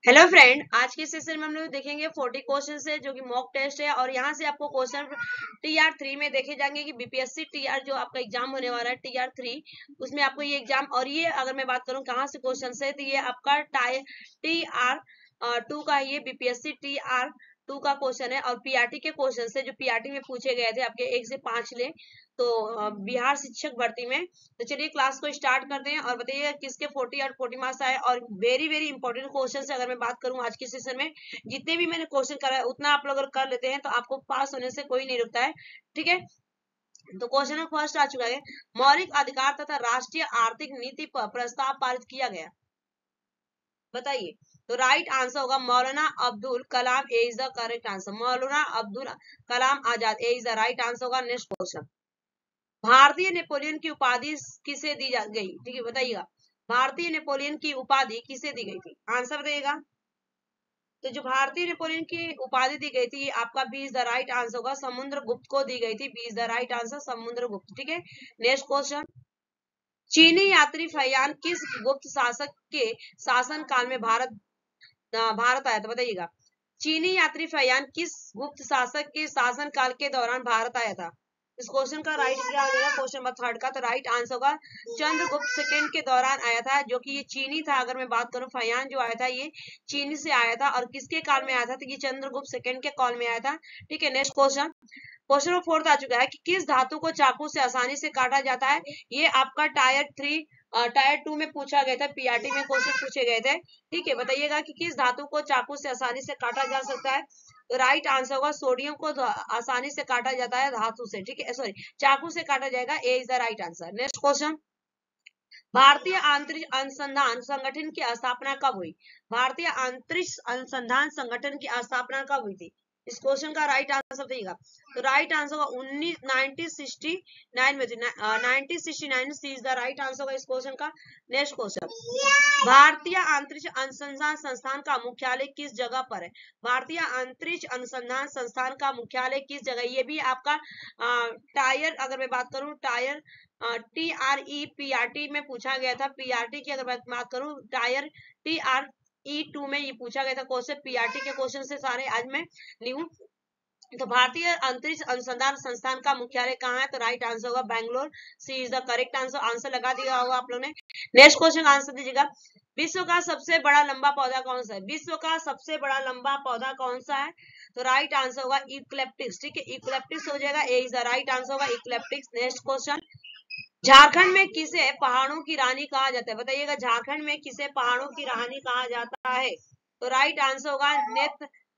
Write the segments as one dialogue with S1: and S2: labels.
S1: Hello friend, आज के session में हम लोग देखेंगे 40 क्वेश्चन है जो कि मॉक टेस्ट है। और यहाँ से आपको क्वेश्चन TR3 में देखे जाएंगे कि बीपीएससी TR जो आपका एग्जाम होने वाला है TR3, उसमें आपको ये एग्जाम। और ये अगर मैं बात करूँ कहाँ से क्वेश्चन है, तो ये आपका TR2 का ये बीपीएससी TR2 का क्वेश्चन है। और पीआरटी के क्वेश्चन है जो पीआरटी में पूछे गए थे आपके 1 से 5 ले, तो बिहार शिक्षक भर्ती में। तो चलिए क्लास को स्टार्ट करते हैं और बताइए किसके 40 और 40 मार्क्स आए। और वेरी वेरी इंपॉर्टेंट क्वेश्चन से अगर मैं बात करूं आज के सेशन में, जितने भी मैंने क्वेश्चन करा है उतना आप लोग अगर कर लेते हैं तो आपको पास होने से कोई नहीं रुकता है। ठीक है, तो क्वेश्चन में फर्स्ट आ चुका है, मौलिक अधिकार तथा राष्ट्रीय आर्थिक नीति पर प्रस्ताव पारित किया गया, बताइए। तो राइट आंसर होगा मौलाना Abdul Kalam is the correct answer. Maulana Abdul Kalam Azad is the right answer होगा। नेक्स्ट क्वेश्चन, भारतीय नेपोलियन की उपाधि किसे दी गई? ठीक है, बताइएगा भारतीय नेपोलियन की उपाधि किसे दी गई थी, आंसर बताइएगा। तो जो भारतीय नेपोलियन की उपाधि दी गई थी आपका B is the right answer होगा, समुद्रगुप्त को दी गई थी। B is the right answer, Samudragupta. ठीक है, नेक्स्ट क्वेश्चन, चीनी यात्री फैयान किस गुप्त शासक के शासन काल में भारत आया था, बताइएगा। चीनी यात्री फैयान किस गुप्त शासक के शासन काल के दौरान भारत आया था? इस क्वेश्चन का राइट क्या हो जाएगा, क्वेश्चन नंबर 3 का। तो राइट आंसर होगा चंद्रगुप्त सेकंड के दौरान आया था, जो कि ये चीनी था। अगर मैं बात करूं फैयान जो आया था ये चीनी से आया था। और किसके काल में आया था? तो ये चंद्रगुप्त सेकंड के काल में आया था। ठीक है, नेक्स्ट क्वेश्चन, क्वेश्चन नंबर 4 आ चुका है कि किस धातु को चाकू से आसानी से काटा जाता है? ये आपका टायर 2 में पूछा गया था, पीआरटी में क्वेश्चन पूछे गए थे। ठीक है, बताइएगा कि किस धातु को चाकू से आसानी से काटा जा सकता है? तो राइट आंसर होगा सोडियम को आसानी से काटा जाता है धातु से। ठीक है, सॉरी, चाकू से काटा जाएगा। A is the right answer. Next question, भारतीय अंतरिक्ष अनुसंधान संगठन की स्थापना कब हुई? भारतीय अंतरिक्ष अनुसंधान संगठन की स्थापना कब हुई थी? इस क्वेश्चन का राइट आंसर देगा। तो राइट आंसर होगा 1969 में थी। 1969 सी इज द राइट आंसर होगा इस क्वेश्चन का। नेक्स्ट क्वेश्चन, भारतीय अंतरिक्ष अनुसंधान संस्थान का मुख्यालय किस जगह पर है? भारतीय अंतरिक्ष अनुसंधान संस्थान का मुख्यालय किस जगह? ये भी आपका टायर, अगर मैं बात करूं टायर TRE-PRT में पूछा गया था। पीआरटी की अगर मैं बात करूं टायर TRE2 में ये पूछा गया था क्वेश्चन। पीआरटी के क्वेश्चन से सारे आज मैं लिखूं। तो भारतीय अंतरिक्ष अनुसंधान संस्थान का मुख्यालय कहाँ है? तो राइट आंसर होगा Bangalore. C is the correct answer. Answer लगा दिया होगा आप लोगों ने। नेक्स्ट क्वेश्चन आंसर दीजिएगा, विश्व का सबसे बड़ा लंबा पौधा कौन सा है? विश्व का सबसे बड़ा लंबा पौधा कौन सा है? तो राइट आंसर होगा यूकलिप्टस। ठीक है, यूकलिप्टस हो जाएगा। A is the right answer होगा यूकलिप्टस। नेक्स्ट क्वेश्चन, झारखंड में किसे पहाड़ों की रानी कहा जाता है? बताइएगा झारखंड में किसे पहाड़ों की रानी कहा जाता है? तो राइट आंसर होगा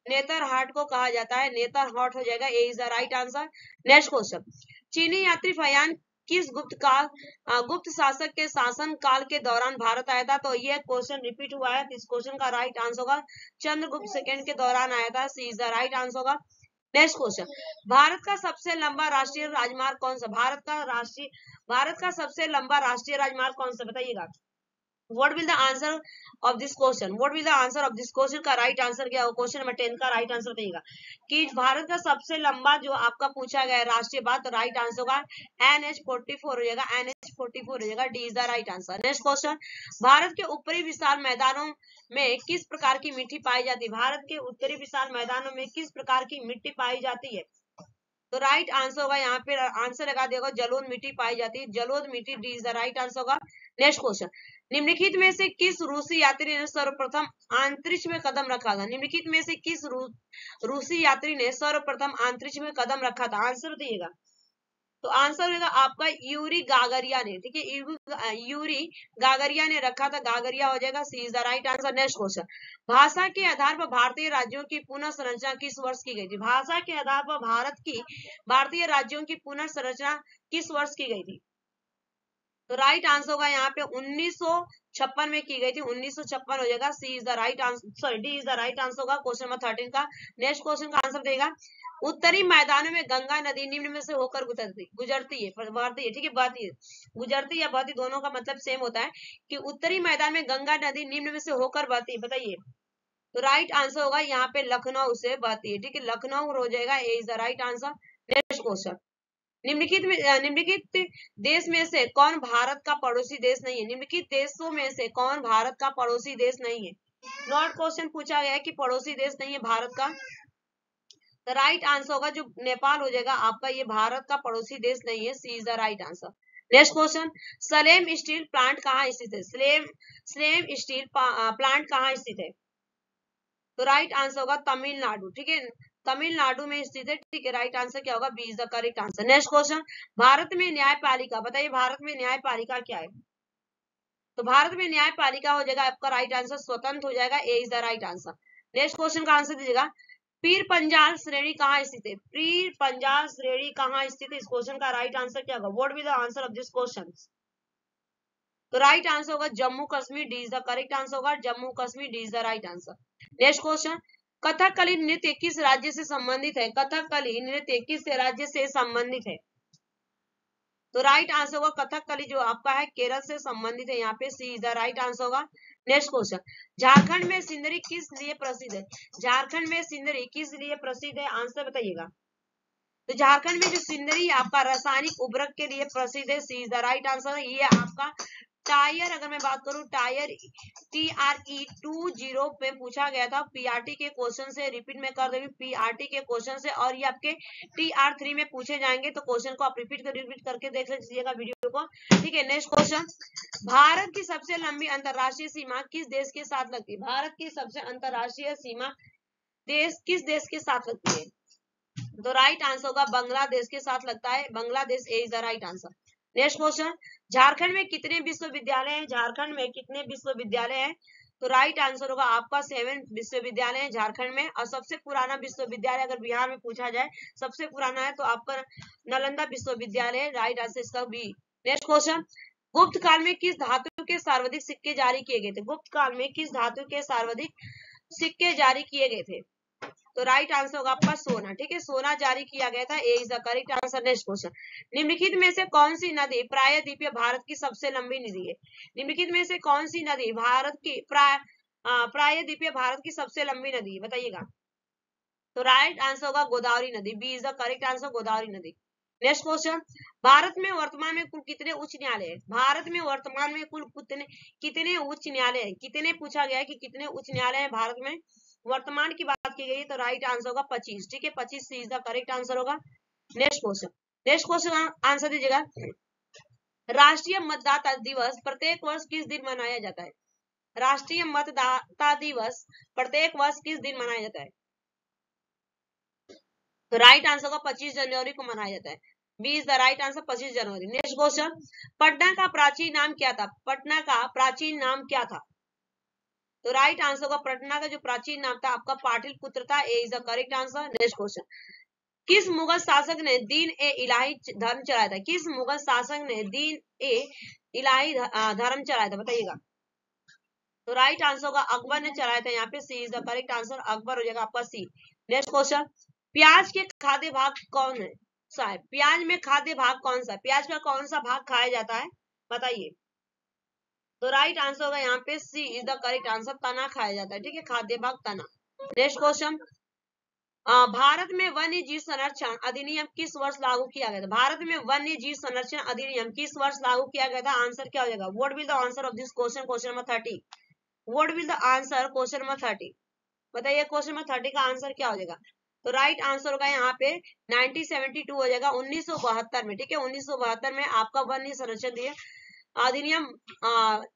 S1: नेतरहाट को कहा जाता है। नेतरहाट हो जाएगा। A is the right answer. Next question, चीनी यात्री फैयान किस गुप्त शासक के शासन काल के दौरान भारत आया था? तो ये क्वेश्चन रिपीट हुआ है। इस क्वेश्चन का राइट आंसर होगा चंद्रगुप्त सेकंड के दौरान आया था। सी इज द राइट आंसर होगा। नेक्स्ट क्वेश्चन, भारत का सबसे लंबा राष्ट्रीय राजमार्ग कौन सा? भारत का सबसे लंबा राष्ट्रीय राजमार्ग कौन सा, बताइएगा। What will the answer of this question? What will the answer of this question का राइट आंसर क्या होगा? क्वेश्चन नंबर 10 का राइट आंसर बताइएगा कि भारत का सबसे लंबा जो आपका पूछा गया है राष्ट्रीय बात, तो राइट आंसर होगा NH44 हो जाएगा। NH44 हो जाएगा। D is the right answer. Next question, Bharat के ऊपरी विशाल मैदानों में किस प्रकार की मिट्टी पाई जाती है? भारत के उत्तरी विशाल मैदानों में किस प्रकार की मिट्टी पाई जाती है? तो राइट आंसर होगा, यहाँ पे आंसर लगा देगा जलोढ़ मिट्टी पाई जाती है। जलोढ़ मिट्टी, D is the right answer होगा। नेक्स्ट क्वेश्चन, निम्नलिखित में से किस रूसी यात्री ने सर्वप्रथम अंतरिक्ष में कदम रखा था? निम्नलिखित में से किस रूसी यात्री ने सर्वप्रथम अंतरिक्ष में कदम रखा था? आंसर बताइएगा। तो आंसर होगा आपका यूरी गागरिया ने। ठीक है, यूरी गागरिया ने रखा था। गागरिया हो जाएगा। C is the right answer. Next question, भाषा के आधार पर भारतीय राज्यों की पुनः संरचना किस वर्ष की गई थी? भाषा के आधार पर भारतीय राज्यों की पुनः संरचना किस वर्ष की गई थी? तो राइट आंसर होगा यहाँ पे 1956 में की गई थी। 1956 हो जाएगा। C is the right answer, sorry, D is the right answer होगा क्वेश्चन नंबर 13 का। नेक्स्ट क्वेश्चन का आंसर देगा, उत्तरी मैदानों में गंगा नदी निम्न में से होकर गुजरती है, बहती है। ठीक है, बहती है। गुजरती या बहती दोनों का मतलब सेम होता है कि उत्तरी मैदान में गंगा नदी निम्न में से होकर बहती है, बताइए। तो राइट आंसर होगा यहाँ पे लखनऊ से बहती है। ठीक है, लखनऊ हो जाएगा। A is the right answer. Next question, निम्नलिखित देश में से कौन भारत का पड़ोसी देश नहीं है? निम्नलिखित देशों में से कौन भारत का पड़ोसी देश नहीं है? नॉट क्वेश्चन पूछा गया है कि पड़ोसी देश नहीं है भारत का, तो राइट आंसर होगा जो नेपाल हो जाएगा आपका, ये भारत का पड़ोसी देश नहीं है, C is the right answer. Next question, Salem steel plant कहाँ स्थित है? स्लेम स्टील प्लांट कहाँ स्थित है? तो राइट आंसर होगा तमिलनाडु, ठीक है, तमिलनाडु में स्थित है, ठीक है। राइट आंसर क्या होगा? B is the correct answer. Next question, Bharat में न्यायपालिका, बताइए भारत में न्यायपालिका क्या है? तो भारत में न्यायपालिका हो जाएगा आपका राइट आंसर स्वतंत्र हो जाएगा, A is the right answer. Next question का आंसर दीजिएगा, पीर पंजाल श्रेणी कहाँ स्थित है? पीर पंजाल श्रेणी कहाँ स्थित है? इस क्वेश्चन का राइट आंसर क्या होगा? What will the answer of this question? तो राइट आंसर होगा Jammu Kashmir, D is the correct answer होगा Jammu Kashmir, D is the right answer. Next question, Kathakali नृत्य किस राज्य से संबंधित है? कथकली नृत्य किस राज्य से संबंधित है? तो राइट आंसर होगा कथकली जो आपका है केरल से संबंधित है, यहाँ पे C is the right answer होगा। नेक्स्ट क्वेश्चन, झारखंड में सिंदरी किस लिए प्रसिद्ध है? झारखंड में सिंदरी किस लिए प्रसिद्ध है? आंसर बताइएगा। तो झारखंड में जो सिंदरी आपका रासायनिक उर्वरक के लिए प्रसिद्ध है, C is the right answer. ये आपका टायर, अगर मैं बात करूं टायर TRE 20 में पूछा गया था, पीआरटी के क्वेश्चन से, रिपीट में कर देंगे पीआरटी के क्वेश्चन से, और ये आपके TR3 में पूछे जाएंगे, तो क्वेश्चन को आप रिपीट करके देख लीजिएगा वीडियो को, ठीक है। नेक्स्ट क्वेश्चन, भारत की सबसे लंबी अंतरराष्ट्रीय सीमा किस देश के साथ लगती है? भारत की सबसे अंतरराष्ट्रीय सीमा किस देश के साथ लगती है? तो राइट आंसर होगा बांग्लादेश के साथ लगता है, Bangladesh is the right answer. Next question, Jharkhand में कितने विश्वविद्यालय हैं? झारखंड में कितने विश्वविद्यालय हैं? तो राइट आंसर होगा आपका 7 विश्वविद्यालय है झारखंड में, और सबसे पुराना विश्वविद्यालय अगर बिहार में पूछा जाए सबसे पुराना है तो आपका नालंदा विश्वविद्यालय, राइट आंसर इसका बी। नेक्स्ट क्वेश्चन, गुप्त काल में किस धातु के सर्वाधिक सिक्के जारी किए गए थे? गुप्त काल में किस धातु के सर्वाधिक सिक्के जारी किए गए थे? तो राइट आंसर होगा आपका सोना, ठीक है, सोना जारी किया गया था, A is the correct answer. Next question, निम्नलिखित में से कौन सी नदी प्रायद्वीपीय भारत की सबसे लंबी नदी है? निम्नलिखित में से कौन सी नदी भारत की प्रायद्वीपीय भारत की सबसे लंबी नदी है? बताइएगा। तो राइट आंसर होगा गोदावरी नदी, B is the correct answer, Godavari नदी। नेक्स्ट क्वेश्चन, भारत में वर्तमान में कुल कितने उच्च न्यायालय है? भारत में वर्तमान में कुल कितने उच्च न्यायालय है? कितने पूछा गया है कि कितने उच्च न्यायालय है भारत में, वर्तमान की बात की गई, तो राइट आंसर होगा 25, ठीक है, 25 इज द करेक्ट आंसर होगा। नेक्स्ट क्वेश्चन आंसर दीजिएगा, राष्ट्रीय मतदाता दिवस प्रत्येक वर्ष किस दिन मनाया जाता है? राष्ट्रीय मतदाता दिवस प्रत्येक वर्ष किस दिन मनाया जाता है? तो राइट आंसर होगा 25 जनवरी को मनाया जाता है, B is the right answer, 25 जनवरी। नेक्स्ट क्वेश्चन, पटना का प्राचीन नाम क्या था? पटना का प्राचीन नाम क्या था? तो राइट आंसर होगा पटना का जो प्राचीन नाम था आपका पाटलिपुत्र था, A is the correct answer. Next question, किस मुगल शासक ने दीन ए इलाही धर्म चलाया था? किस मुगल शासक ने दीन ए इलाही धर्म चलाया था? बताइएगा। तो राइट आंसर होगा अकबर ने चलाया था, यहाँ पे C is the correct answer, Akbar हो जाएगा आपका सी। नेक्स्ट क्वेश्चन, प्याज के खाद्य भाग कौन है? साहब प्याज में खाद्य भाग कौन सा है? प्याज का कौन सा भाग खाया जाता है? बताइए। तो राइट आंसर होगा यहाँ पे C is the correct answer, तना खाया जाता है, ठीक है, खाद्य भाग तना। नेक्स्ट क्वेश्चन, भारत में वन्य जीव संरक्षण अधिनियम किस वर्ष लागू किया गया था? भारत में वन्य जीव संरक्षण अधिनियम किस वर्ष लागू किया गया था? आंसर क्या हो जाएगा? What will the answer of this question, question number 30? What will the answer question number 30? बताइए क्वेश्चन नंबर 30 का आंसर क्या हो जाएगा? तो राइट आंसर होगा यहाँ पे 1972 हो जाएगा, 1972 में, ठीक है, 1972 में आपका वन्य संरक्षण अधिनियम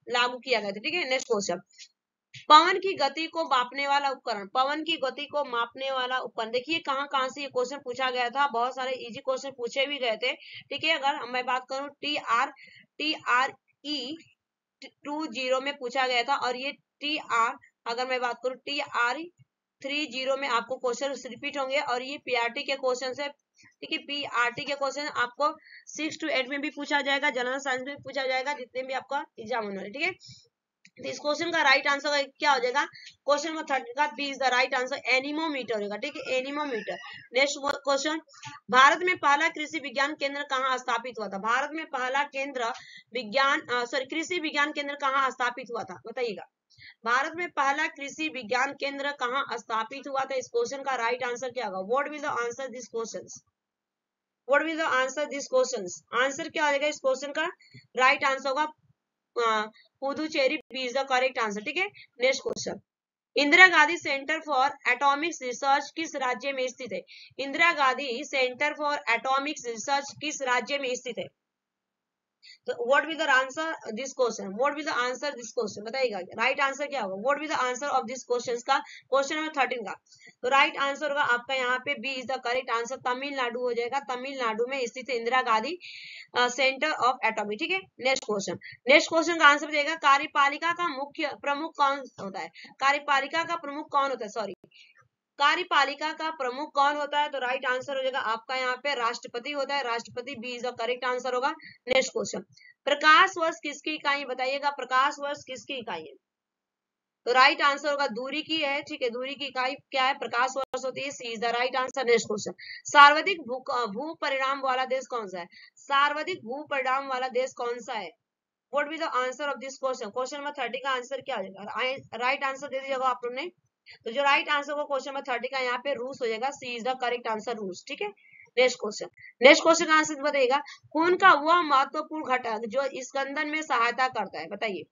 S1: लागू किया गया था, ठीक है। नेक्स्ट क्वेश्चन, पवन की गति को मापने वाला उपकरण, पवन की गति को मापने वाला उपकरण, देखिए कहाँ से ये क्वेश्चन पूछा गया था, बहुत सारे इजी क्वेश्चन पूछे भी गए थे, ठीक है। अगर मैं बात करूं TRE 20 में पूछा गया था, और ये अगर मैं बात करूं TR30 में आपको क्वेश्चन रिपीट होंगे, और ये पीआरटी के क्वेश्चन है, ठीक है, पीआरटी के क्वेश्चन आपको 6 to 8 में भी पूछा जाएगा, जनरल साइंस में पूछा जाएगा, जितने भी आपका एग्जाम होने वाले, ठीक है। तो इस क्वेश्चन का राइट आंसर क्या हो जाएगा? क्वेश्चन नंबर 30 का B is the right answer, anemometer होगा, ठीक है, एनीमोमीटर। नेक्स्ट क्वेश्चन, भारत में पहला कृषि विज्ञान केंद्र कहाँ स्थापित हुआ था? भारत में पहला कृषि विज्ञान केंद्र कहाँ स्थापित हुआ था? बताइएगा। भारत में पहला कृषि विज्ञान केंद्र कहाँ स्थापित हुआ था? इस क्वेश्चन का राइट आंसर क्या होगा? What will the answer this question? What will the answer this question? Answer क्या हो जाएगा इस क्वेश्चन का? राइट आंसर होगा Puducherry, B is the correct answer, ठीक है। Next question, Indira Gandhi centre for atomic research किस राज्य में स्थित है? Indira Gandhi centre for atomic research किस राज्य में स्थित है? तो what will the answer this question, what will the answer this question बताइएगा, राइट आंसर क्या होगा? What will the answer of this question का, क्वेश्चन नंबर 13 का। तो राइट आंसर होगा आपका यहाँ पे B is the correct answer, Tamil Nadu हो जाएगा। तमिलनाडु में स्थित है Indira Gandhi centre of atomic. ठीक है, नेक्स्ट क्वेश्चन, नेक्स्ट क्वेश्चन का आंसर देगा, कार्यपालिका का मुख्य प्रमुख कौन होता है? कार्यपालिका का प्रमुख कौन होता है? सॉरी, कार्यपालिका का प्रमुख कौन होता है? तो राइट आंसर हो जाएगा आपका यहाँ पे राष्ट्रपति होता है, राष्ट्रपति B is the correct answer होगा। नेक्स्ट क्वेश्चन, प्रकाश वर्ष किसकी इकाई बताइएगा? प्रकाश वर्ष किसकी इकाई है? तो राइट आंसर होगा दूरी की है। ठीक है, दूरी की इकाई क्या है? प्रकाश वर्ष होती है, C is the right answer. Next question, सर्वाधिक भू परिणाम वाला देश कौन सा है? सर्वाधिक भू परिणाम वाला देश कौन सा है? What be the answer of this question? Question number 30 का आंसर क्या हो जाएगा? राइट आंसर दे दीजिएगा आप लोग ने। तो जो राइट आंसर होगा क्वेश्चन नंबर 30 का यहाँ पे रूस हो जाएगा, C is the correct answer, रूस। ठीक है, नेक्स्ट क्वेश्चन, नेक्स्ट क्वेश्चन का आंसर बताइएगा, खून का वह महत्वपूर्ण घटक जो स्कंदन में सहायता करता है? बताइए,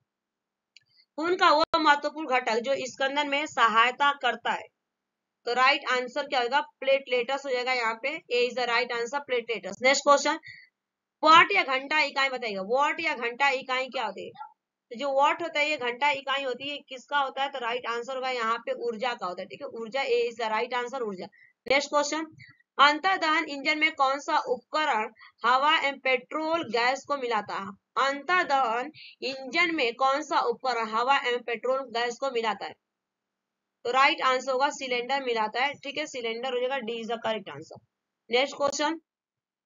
S1: खून का वह महत्वपूर्ण घटक जो स्कंदन में सहायता करता है? तो राइट आंसर क्या होगा? प्लेटलेटस हो जाएगा यहाँ पे, A is the right answer, platelets. Next question, watt या घंटा इकाई बताइएगा, वॉट या घंटा इकाई क्या होती है? तो जो वॉट होता है ये घंटा इकाई होती है, किसका होता है? तो राइट आंसर होगा यहाँ पे ऊर्जा का होता है। ठीक है, ऊर्जा, ए इज द राइट आंसर, ऊर्जा। नेक्स्ट क्वेश्चन, अंतर्दहन इंजन में कौन सा उपकरण हवा एवं पेट्रोल गैस को मिलाता है? अंतर्दहन इंजन में कौन सा उपकरण हवा एवं पेट्रोल गैस को मिलाता है? तो राइट आंसर होगा सिलेंडर मिलाता है। ठीक है, सिलेंडर हो जाएगा, D is the correct answer. Next question,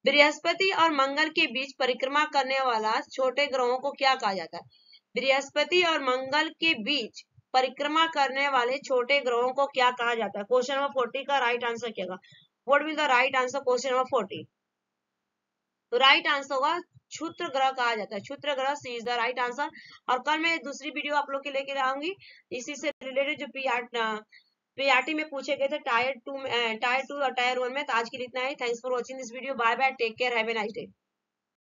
S1: Brihaspati और मंगल के बीच परिक्रमा करने वाला छोटे ग्रहों को क्या कहा जाता है? बृहस्पति और मंगल के बीच परिक्रमा करने वाले छोटे ग्रहों को क्या कहा जाता है? क्वेश्चन नंबर 40 का राइट आंसर क्या होगा? What will the right answer question number 40? तो राइट आंसर होगा क्षुद्र ग्रह कहा जाता है, क्षुद्र ग्रह, सी इज द राइट आंसर। और कल मैं दूसरी वीडियो आप लोग के लेके आऊंगी इसी से रिलेटेड, जो पीआरटी में पूछे गए थे टायर 2 और टायर 1 में। तो आज के लिए इतना ही। Thanks for watching this video, bye bye, take care, have a nice day.